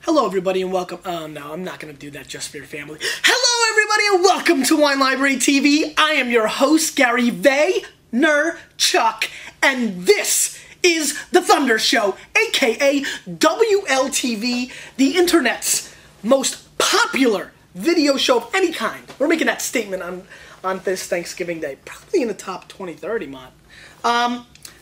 Hello, everybody, and welcome. Oh, no, I'm not going to do that just for your family. Hello, everybody, and welcome to Wine Library TV. I am your host, Gary Vaynerchuk, and this is The Thunder Show, a.k.a. WLTV, the internet's most popular video show of any kind. We're making that statement on this Thanksgiving Day. Probably in the top 20, 30, Mott.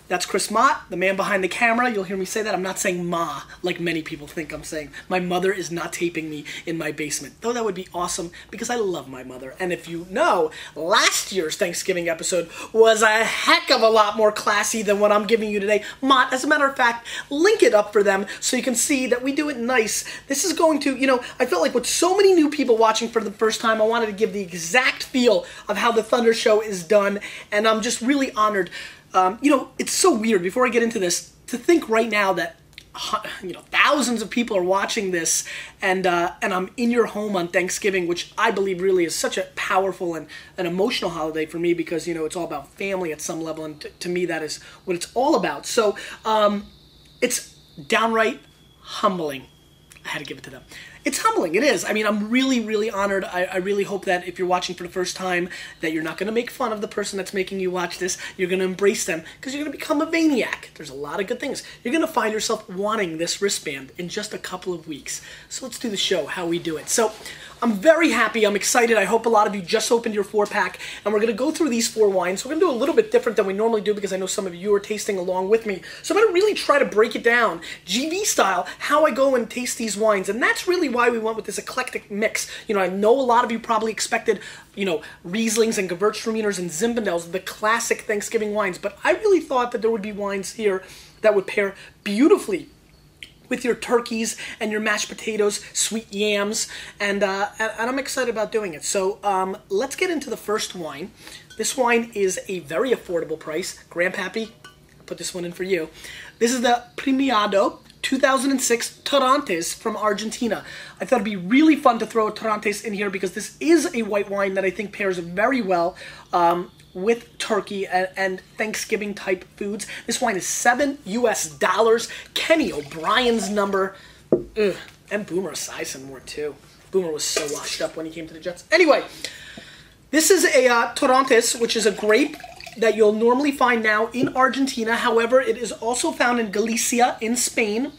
That's Chris Mott, the man behind the camera. You'll hear me say that. I'm not saying Ma, like many people think I'm saying. My mother is not taping me in my basement. Though that would be awesome, because I love my mother. And if you know, last year's Thanksgiving episode was a heck of a lot more classy than what I'm giving you today. Mott, as a matter of fact, link it up for them so you can see that we do it nice. This is going to, I felt like with so many new people watching for the first time, I wanted to give the exact feel of how the Thunder Show is done. And I'm just really honored. It's so weird, before I get into this, to think right now that, thousands of people are watching this, and I'm in your home on Thanksgiving, which I believe really is such a powerful and an emotional holiday for me, because, it's all about family at some level, and to me that is what it's all about. So, it's downright humbling. I had to give it to them. It's humbling, it is. I mean, I'm really, really honored. I really hope that if you're watching for the first time, that you're not going to make fun of the person that's making you watch this. You're going to embrace them, because you're going to become a Vaniac. There's a lot of good things. You're going to find yourself wanting this wristband in just a couple of weeks. So let's do the show, how we do it. So I'm very happy. I'm excited. I hope a lot of you just opened your 4-pack, and we're going to go through these 4 wines. We're going to do a little bit different than we normally do, because I know some of you are tasting along with me. So I'm going to really try to break it down, GV style, how I go and taste these wines. And that's really why we went with this eclectic mix. I know a lot of you probably expected, Rieslings and Gewürztraminers and Zinfandels, the classic Thanksgiving wines. But I really thought that there would be wines here that would pair beautifully with your turkeys and your mashed potatoes, sweet yams, and I'm excited about doing it. So let's get into the first wine. This wine is a very affordable price. Grandpappy, I'll put this one in for you. This is the Premiado 2006 Torrontés from Argentina. I thought it'd be really fun to throw a Torrontés in here, because this is a white wine that I think pairs very well with turkey and Thanksgiving type foods. This wine is $7 US. Kenny O'Brien's number. Ugh. And Boomer Esiason more too. Boomer was so washed up when he came to the Jets. Anyway, this is a Torrontés, which is a grape that you'll normally find now in Argentina. However, it is also found in Galicia in Spain.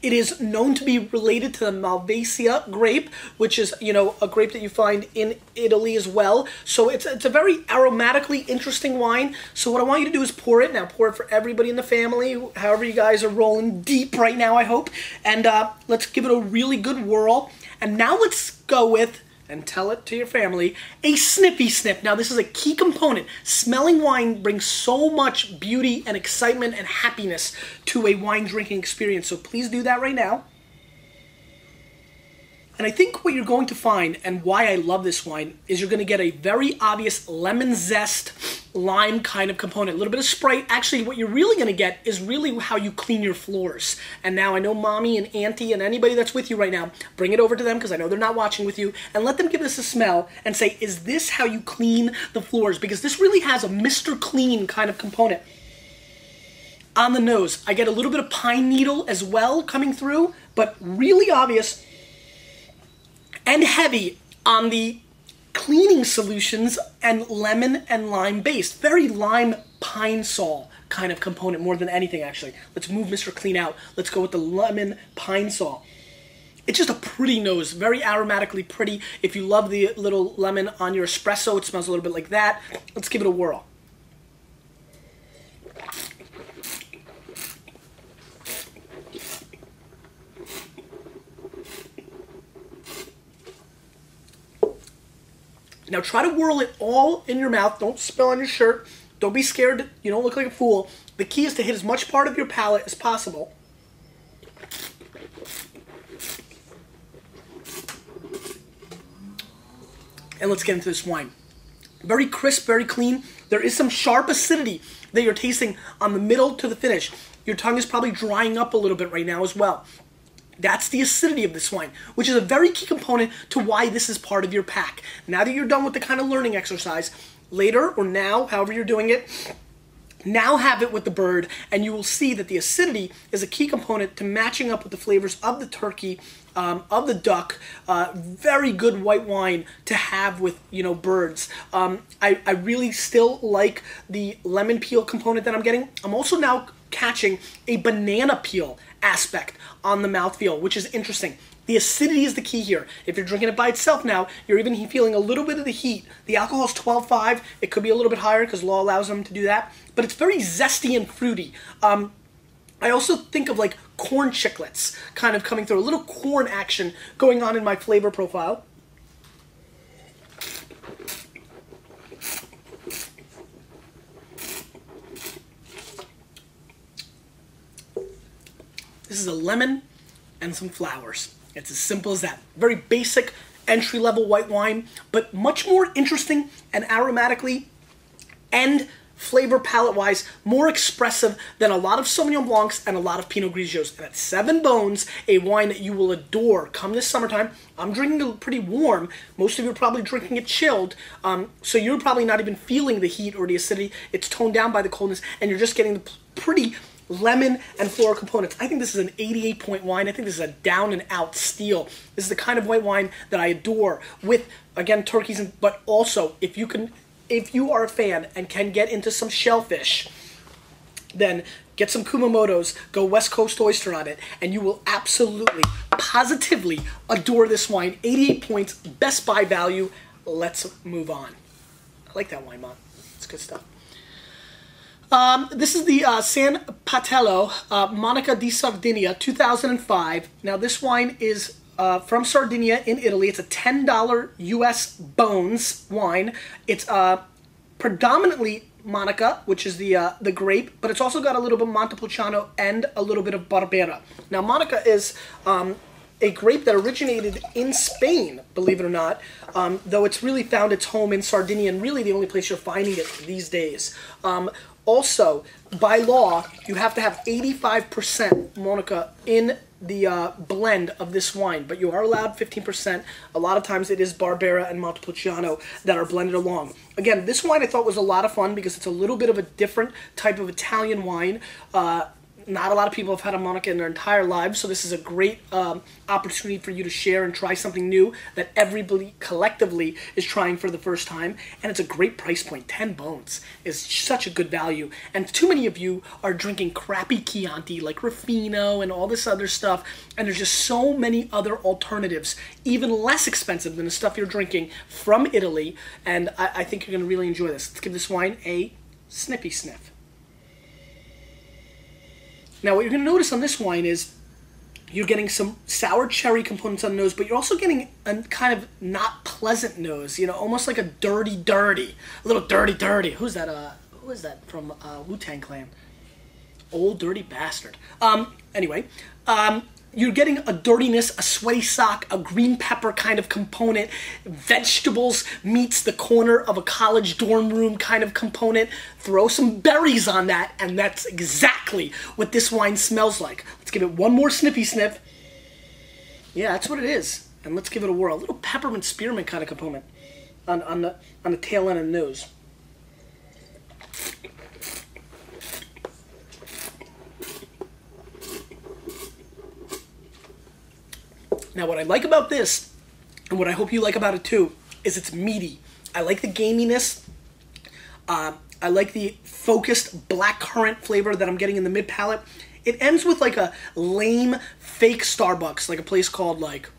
It is known to be related to the Malvasia grape, which is, a grape that you find in Italy as well. So it's a very aromatically interesting wine. So what I want you to do is pour it. Now pour it for everybody in the family, however you guys are rolling deep right now, I hope. And let's give it a really good whirl. And now let's go with, and tell it to your family, a snippy snip. Now, this is a key component. Smelling wine brings so much beauty and excitement and happiness to a wine drinking experience. So please do that right now. And I think what you're going to find, and why I love this wine, is you're going to get a very obvious lemon zest, lime kind of component. A little bit of Sprite. Actually, what you're really going to get is really how you clean your floors. And now I know Mommy and Auntie and anybody that's with you right now, bring it over to them, because I know they're not watching with you, and let them give this a smell and say, is this how you clean the floors? Because this really has a Mr. Clean kind of component. On the nose, I get a little bit of pine needle as well coming through, but really obvious and heavy on the cleaning solutions and lemon and lime based. Very lime pine sol kind of component more than anything, actually. Let's move Mr. Clean out. Let's go with the lemon pine sol. It's just a pretty nose, very aromatically pretty. If you love the little lemon on your espresso, it smells a little bit like that. Let's give it a whirl. Now try to whirl it all in your mouth. Don't spill on your shirt. Don't be scared. You don't look like a fool. The key is to hit as much part of your palate as possible. And let's get into this wine. Very crisp, very clean. There is some sharp acidity that you're tasting on the middle to the finish. Your tongue is probably drying up a little bit right now as well. That's the acidity of this wine, which is a very key component to why this is part of your pack. Now that you're done with the kind of learning exercise, later or now, however you're doing it, Now have it with the bird, and you will see that the acidity is a key component to matching up with the flavors of the turkey, of the duck. Very good white wine to have with, birds. I really still like the lemon peel component that I'm getting. I'm also now catching a banana peel aspect on the mouthfeel, which is interesting. The acidity is the key here. If you're drinking it by itself now, you're even feeling a little bit of the heat. The alcohol is 12.5. It could be a little bit higher because law allows them to do that. But it's very zesty and fruity. I also think of like corn chiclets kind of coming through. A little corn action going on in my flavor profile. This is a lemon and some flowers. It's as simple as that. Very basic entry-level white wine, but much more interesting and aromatically and flavor palette-wise more expressive than a lot of Sauvignon Blancs and a lot of Pinot Grigios. And at 7 bones, a wine that you will adore come this summertime. I'm drinking it pretty warm. Most of you are probably drinking it chilled, so you're probably not even feeling the heat or the acidity. It's toned down by the coldness, and you're just getting the pretty lemon and floral components. I think this is an 88-point wine. I think this is a down-and-out steal. This is the kind of white wine that I adore with, again, turkeys, but also, if you are a fan and can get into some shellfish, then get some Kumamoto's, go West Coast oyster on it, and you will absolutely, positively adore this wine. 88 points, best buy value. Let's move on. I like that wine, Mom. It's good stuff. This is the San Patello Monica di Sardegna 2005. Now this wine is from Sardinia in Italy. It's a $10 US bones wine. It's predominantly Monica, which is the grape, but it's also got a little bit of Montepulciano and a little bit of Barbera. Now Monica is a grape that originated in Spain, believe it or not, though it's really found its home in Sardinia and really the only place you're finding it these days. Also, by law, you have to have 85% Monica in the blend of this wine, but you are allowed 15%. A lot of times it is Barbera and Montepulciano that are blended along. Again, this wine I thought was a lot of fun because it's a little bit of a different type of Italian wine. Not a lot of people have had a Monica in their entire lives, so this is a great opportunity for you to share and try something new that everybody collectively is trying for the first time. And it's a great price point. 10 bones is such a good value. And too many of you are drinking crappy Chianti like Ruffino and all this other stuff, and there's just so many other alternatives, even less expensive than the stuff you're drinking from Italy, and I think you're going to really enjoy this. Let's give this wine a snippy sniff. Now, what you're going to notice on this wine is you're getting some sour cherry components on the nose, but you're also getting a kind of not pleasant nose, almost like a dirty, a little dirty. Who's that? Who is that from Wu-Tang Clan? Old dirty bastard. Anyway, you're getting a dirtiness, a sweaty sock, a green pepper kind of component, vegetables meets the corner of a college dorm room kind of component. Throw some berries on that, and that's exactly what this wine smells like. Let's give it one more snippy sniff. Yeah, that's what it is. And let's give it a whirl. A little peppermint spearmint kind of component on the tail end of the nose. Now, what I like about this, and what I hope you like about it too, is it's meaty. I like the gaminess. I like the focused blackcurrant flavor that I'm getting in the mid-palate. It ends with like a lame fake Starbucks, like a place called like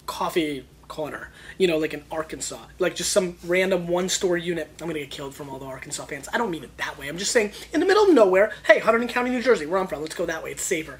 Coffee Corner, like in Arkansas. Like just some random one-store unit. I'm going to get killed from all the Arkansas fans. I don't mean it that way. I'm just saying in the middle of nowhere, hey, Hunterdon County, New Jersey, where I'm from, let's go that way. It's safer.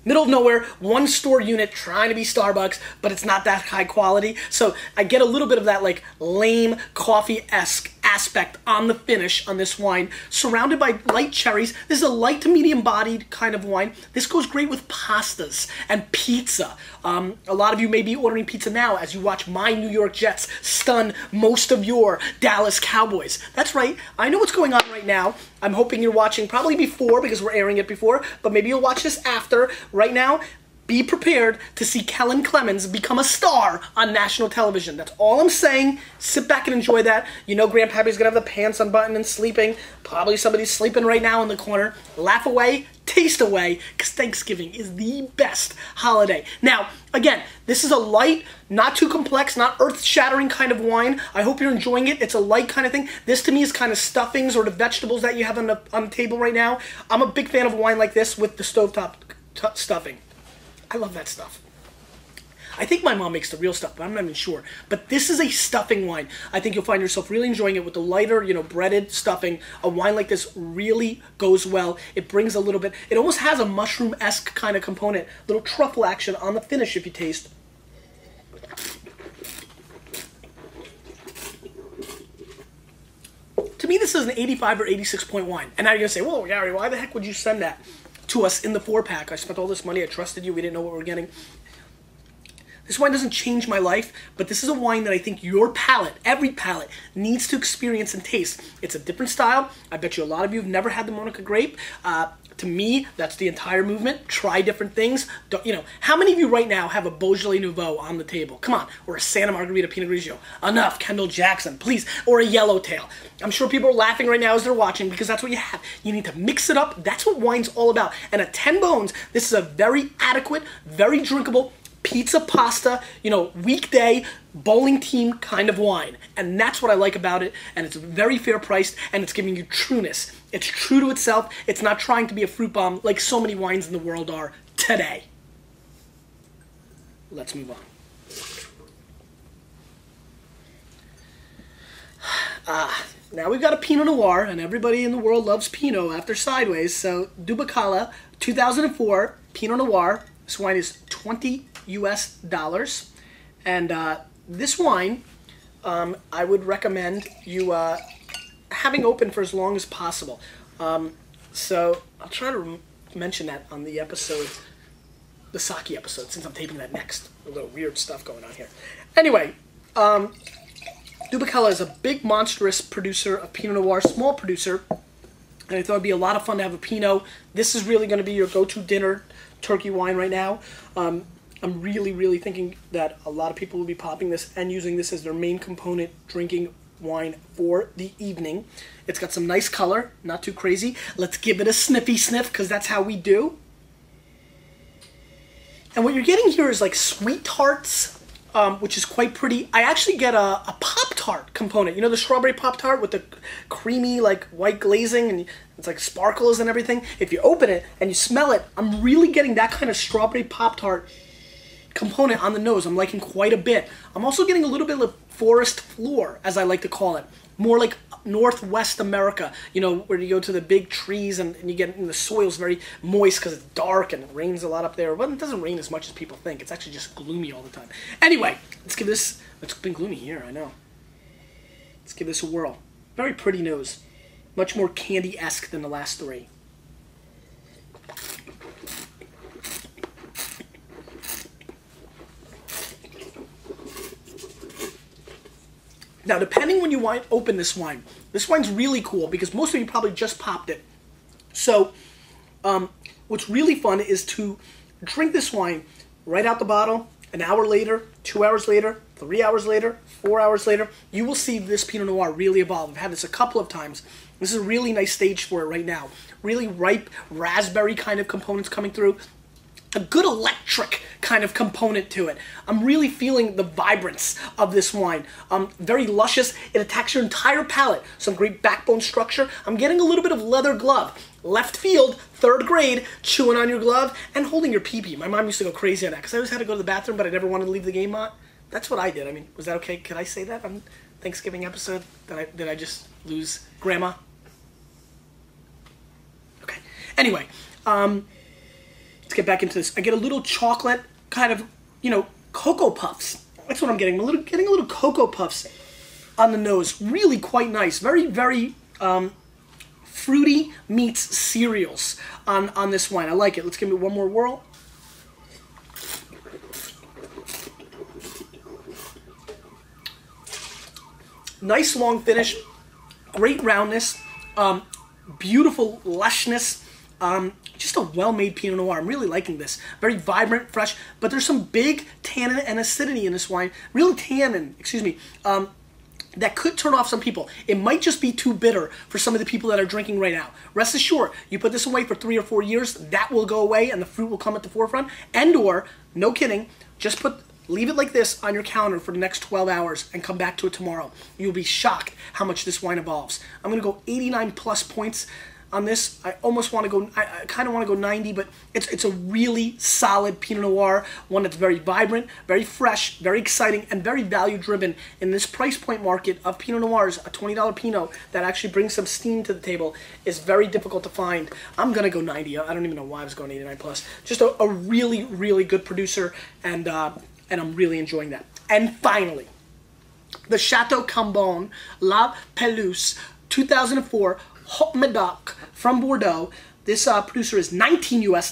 Middle of nowhere, one store unit trying to be Starbucks, but it's not that high quality. So I get a little bit of that like lame coffee-esque aspect on the finish on this wine, surrounded by light cherries. This is a light to medium bodied kind of wine. This goes great with pastas and pizza. A lot of you may be ordering pizza now as you watch my New York Jets stun most of your Dallas Cowboys. That's right. I know what's going on right now. I'm hoping you're watching probably before because we're airing it before, but maybe you'll watch this after. Right now, be prepared to see Kellen Clemens become a star on national television. That's all I'm saying. Sit back and enjoy that. You know Grandpappy's going to have the pants unbuttoned and sleeping. Probably somebody's sleeping right now in the corner. Laugh away, taste away, because Thanksgiving is the best holiday. Now, again, this is a light, not too complex, not earth-shattering kind of wine. I hope you're enjoying it. It's a light kind of thing. This, to me, is kind of stuffings or the vegetables that you have on the table right now. I'm a big fan of a wine like this with the stovetop stuffing. I love that stuff. I think my mom makes the real stuff, but I'm not even sure. But this is a stuffing wine. I think you'll find yourself really enjoying it with the lighter, breaded stuffing. A wine like this really goes well. It brings a little bit, it almost has a mushroom-esque kind of component. Little truffle action on the finish if you taste. To me, this is an 85 or 86 point wine. And now you're going to say, whoa, Gary, why the heck would you send that to us in the 4-pack? I spent all this money. I trusted you. We didn't know what we were getting. This wine doesn't change my life, but this is a wine that I think your palate, every palate, needs to experience and taste. It's a different style. I bet you a lot of you have never had the Monica grape. To me, that's the entire movement. Try different things. How many of you right now have a Beaujolais Nouveau on the table? Come on. Or a Santa Margherita Pinot Grigio. Enough. Kendall Jackson, please. Or a Yellowtail. I'm sure people are laughing right now as they're watching because that's what you have. You need to mix it up. That's what wine's all about. And at 10 bones, this is a very adequate, very drinkable, pizza, pasta, weekday bowling team kind of wine. And that's what I like about it. And it's very fair priced, and it's giving you trueness. It's true to itself. It's not trying to be a fruit bomb like so many wines in the world are today. Let's move on. Now we've got a Pinot Noir, and everybody in the world loves Pinot after Sideways. So Dubacala 2004 Pinot Noir. This wine is $20 US. And this wine, I would recommend you having open for as long as possible. So I'll try to mention that on the episode, the sake episode, since I'm taping that next. A little weird stuff going on here. Anyway, Dubacala is a big, monstrous producer of Pinot Noir, small producer. And I thought it'd be a lot of fun to have a Pinot. This is really going to be your go-to dinner turkey wine right now. I'm really, really thinking that a lot of people will be popping this and using this as their main component drinking wine for the evening. It's got some nice color, not too crazy. Let's give it a sniffy sniff because that's how we do. And what you're getting here is like sweet tarts, which is quite pretty. I actually get a Pop-Tart component. You know the strawberry Pop-Tart with the creamy like white glazing and it's like sparkles and everything? If you open it and you smell it, I'm really getting that kind of strawberry Pop-Tart component on the nose. I'm liking quite a bit. I'm also getting a little bit of forest floor, as I like to call it. More like Northwest America, where you go to the big trees and you get the soil's very moist because it's dark and it rains a lot up there. But it doesn't rain as much as people think. It's actually just gloomy all the time. Anyway, let's give this, it's been gloomy here, I know. Let's give this a whirl. Very pretty nose. Much more candy-esque than the last three. Now, depending when you open this wine's really cool because most of you probably just popped it. So, what's really fun is to drink this wine right out the bottle, an hour later, 2 hours later, 3 hours later, 4 hours later. You will see this Pinot Noir really evolve. I've had this a couple of times. This is a really nice stage for it right now. Really ripe raspberry kind of components coming through. A good electric kind of component to it. I'm really feeling the vibrance of this wine. Very luscious. It attacks your entire palate. Some great backbone structure. I'm getting a little bit of leather glove. Left field, 3rd grade, chewing on your glove and holding your pee-pee. My mom used to go crazy on that because I always had to go to the bathroom, but I never wanted to leave the game on. That's what I did. I mean, was that okay? Could I say that on Thanksgiving episode? Did I just lose Grandma? Okay. Anyway, let's get back into this. I get a little chocolate kind of, Cocoa Puffs. That's what I'm getting. Getting a little Cocoa Puffs on the nose. Really quite nice. Very, very fruity meets cereals on this wine. I like it. Let's give it one more whirl. Nice long finish. Great roundness. Beautiful lushness. Just a well-made Pinot Noir. I'm really liking this. Very vibrant, fresh, but there's some big tannin and acidity in this wine. Real tannin, excuse me, that could turn off some people. It might just be too bitter for some of the people that are drinking right now. Rest assured, you put this away for 3 or 4 years, that will go away and the fruit will come at the forefront. And or, no kidding, just leave it like this on your counter for the next 12 hours and come back to it tomorrow. You'll be shocked how much this wine evolves. I'm going to go 89 plus points on this. I almost want to go, I kind of want to go 90, but it's a really solid Pinot Noir, one that's very vibrant, very fresh, very exciting, and very value-driven. In this price point market of Pinot Noirs, a $20 Pinot that actually brings some steam to the table is very difficult to find. I'm going to go 90. I don't even know why I was going 89 plus. Just a really, really good producer, and I'm really enjoying that. And finally, the Chateau Cambon La Pelouse 2004 Haut Medoc from Bordeaux. This producer is $19 US.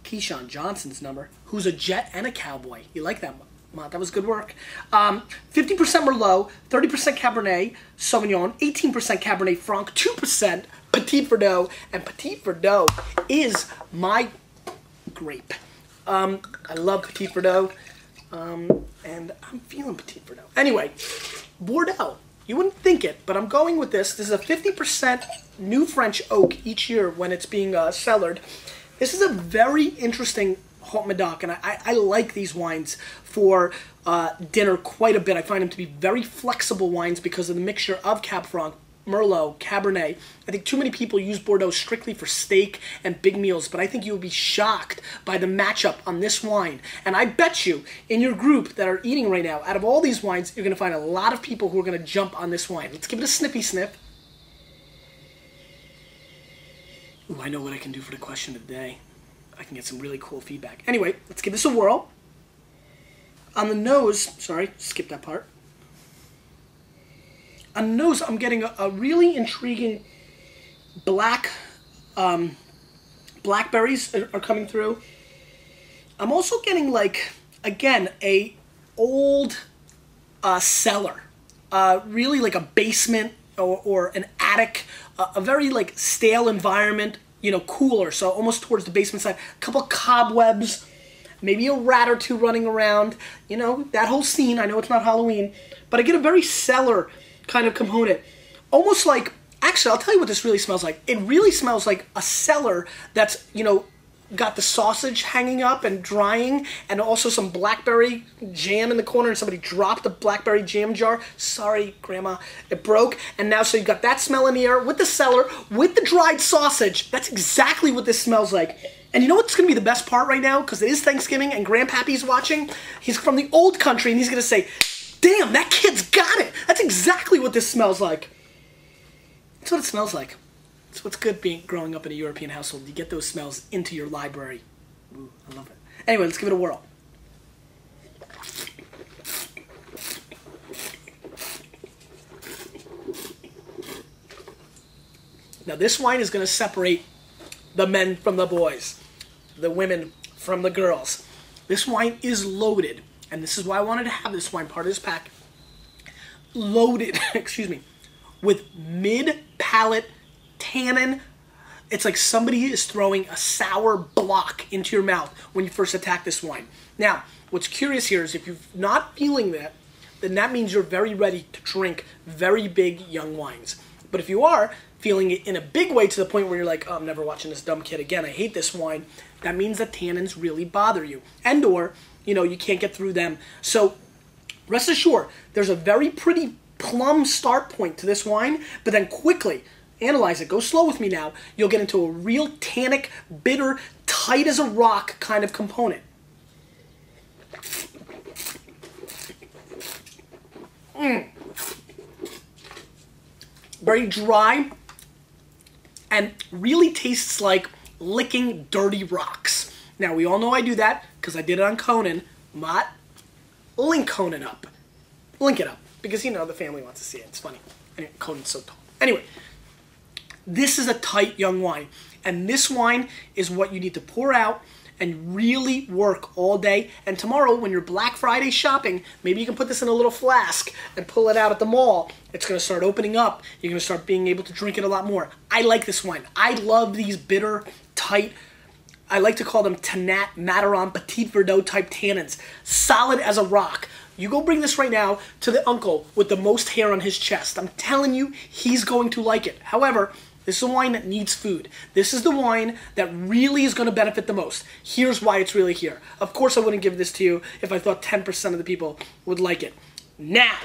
Keyshawn Johnson's number, who's a jet and a cowboy. You like that, Mont? That was good work. 50% Merlot, 30% Cabernet Sauvignon, 18% Cabernet Franc, 2% Petit Verdot, and Petit Verdot is my grape. I love Petit Verdot, and I'm feeling Petit Verdot. Anyway, Bordeaux. You wouldn't think it, but I'm going with this. This is a 50% new French oak each year when it's being cellared. This is a very interesting Haut Medoc, and I like these wines for dinner quite a bit. I find them to be very flexible wines because of the mixture of Cab Franc, Merlot, Cabernet. I think too many people use Bordeaux strictly for steak and big meals, but I think you will be shocked by the matchup on this wine. And I bet you, in your group that are eating right now, out of all these wines, you're going to find a lot of people who are going to jump on this wine. Let's give it a snippy sniff. Ooh, I know what I can do for the question of the day. I can get some really cool feedback. Anyway, let's give this a whirl. On the nose, sorry, skip that part. On the nose, I'm getting a really intriguing blackberries are coming through. I'm also getting, like, again, a old cellar. Really like a basement or an attic. A very, like, stale environment, you know, cooler. So almost towards the basement side. A couple cobwebs. Maybe a rat or two running around. You know, that whole scene. I know it's not Halloween. But I get a very cellar kind of component. Almost like, actually, I'll tell you what this really smells like. It really smells like a cellar that's, you know, got the sausage hanging up and drying, and also some blackberry jam in the corner, and somebody dropped a blackberry jam jar. Sorry, Grandma, it broke. And now, so you've got that smell in the air with the cellar, with the dried sausage. That's exactly what this smells like. And you know what's going to be the best part right now? Because it is Thanksgiving and Grandpappy's watching. He's from the old country, and he's going to say, damn, that kid's got it. That's exactly what this smells like. That's what it smells like. That's what's good growing up in a European household. You get those smells into your library. Ooh, I love it. Anyway, let's give it a whirl. Now this wine is going to separate the men from the boys, the women from the girls. This wine is loaded. And this is why I wanted to have this wine part of this pack. Loaded, excuse me, with mid-palate tannin. It's like somebody is throwing a sour block into your mouth when you first attack this wine. Now, what's curious here is if you're not feeling that, then that means you're very ready to drink very big young wines. But if you are feeling it in a big way to the point where you're like, oh, I'm never watching this dumb kid again, I hate this wine, that means that tannins really bother you. And or, you know, you can't get through them. So rest assured, there's a very pretty plum start point to this wine, but then quickly analyze it. Go slow with me now. You'll get into a real tannic, bitter, tight as a rock kind of component. Very dry and really tastes like licking dirty rocks. Now, we all know I do that because I did it on Conan. Mott, link Conan up. Link it up because, you know, the family wants to see it. It's funny. Anyway, Conan's so tall. Anyway, this is a tight young wine. And this wine is what you need to pour out and really work all day. And tomorrow, when you're Black Friday shopping, maybe you can put this in a little flask and pull it out at the mall. It's going to start opening up. You're going to start being able to drink it a lot more. I like this wine. I love these bitter, tight, I like to call them Tannat, Mataron, Petit Verdot type tannins. Solid as a rock. You go bring this right now to the uncle with the most hair on his chest. I'm telling you, he's going to like it. However, this is a wine that needs food. This is the wine that really is going to benefit the most. Here's why it's really here. Of course, I wouldn't give this to you if I thought 10% of the people would like it. Now,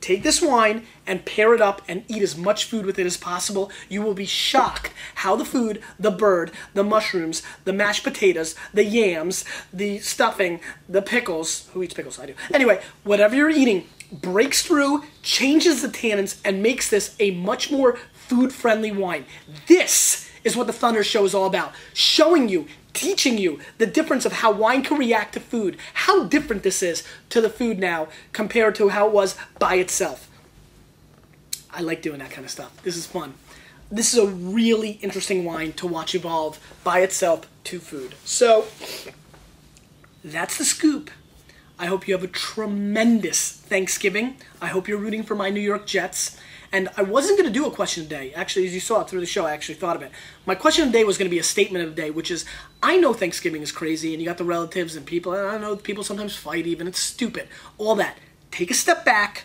take this wine and pair it up and eat as much food with it as possible. You will be shocked how the food, the bird, the mushrooms, the mashed potatoes, the yams, the stuffing, the pickles. Who eats pickles? I do. Anyway, whatever you're eating breaks through, changes the tannins, and makes this a much more food-friendly wine. This is what the Thunder Show is all about. Showing you, teaching you the difference of how wine can react to food. How different this is to the food now compared to how it was by itself. I like doing that kind of stuff. This is fun. This is a really interesting wine to watch evolve by itself to food. So, that's the scoop. I hope you have a tremendous Thanksgiving. I hope you're rooting for my New York Jets. And I wasn't going to do a question of the day. Actually, as you saw through the show, I actually thought of it. My question of the day was going to be a statement of the day, which is, I know Thanksgiving is crazy, and you got the relatives and people, and I know people sometimes fight even, it's stupid. All that. Take a step back,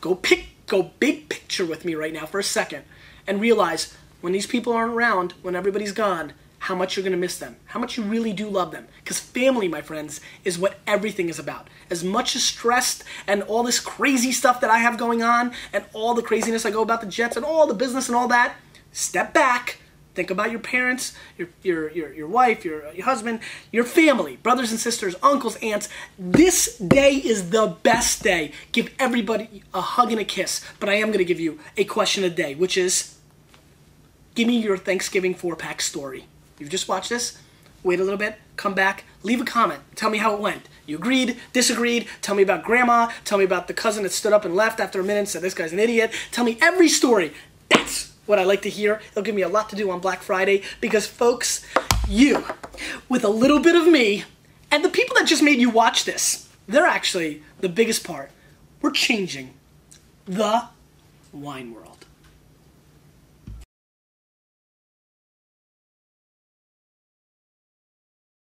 go big picture with me right now for a second, and realize when these people aren't around, when everybody's gone, how much you're going to miss them, how much you really do love them. Because family, my friends, is what everything is about. As much as stressed and all this crazy stuff that I have going on and all the craziness I go about the Jets and all the business and all that, step back, think about your parents, your wife, your husband, your family, brothers and sisters, uncles, aunts. This day is the best day. Give everybody a hug and a kiss. But I am going to give you a question of the day, which is, give me your Thanksgiving 4-pack story. You've just watched this, wait a little bit, come back, leave a comment, tell me how it went. You agreed, disagreed, tell me about grandma, tell me about the cousin that stood up and left after a minute and said this guy's an idiot. Tell me every story. That's what I like to hear. It'll give me a lot to do on Black Friday because, folks, you, with a little bit of me, and the people that just made you watch this, they're actually the biggest part. We're changing the wine world.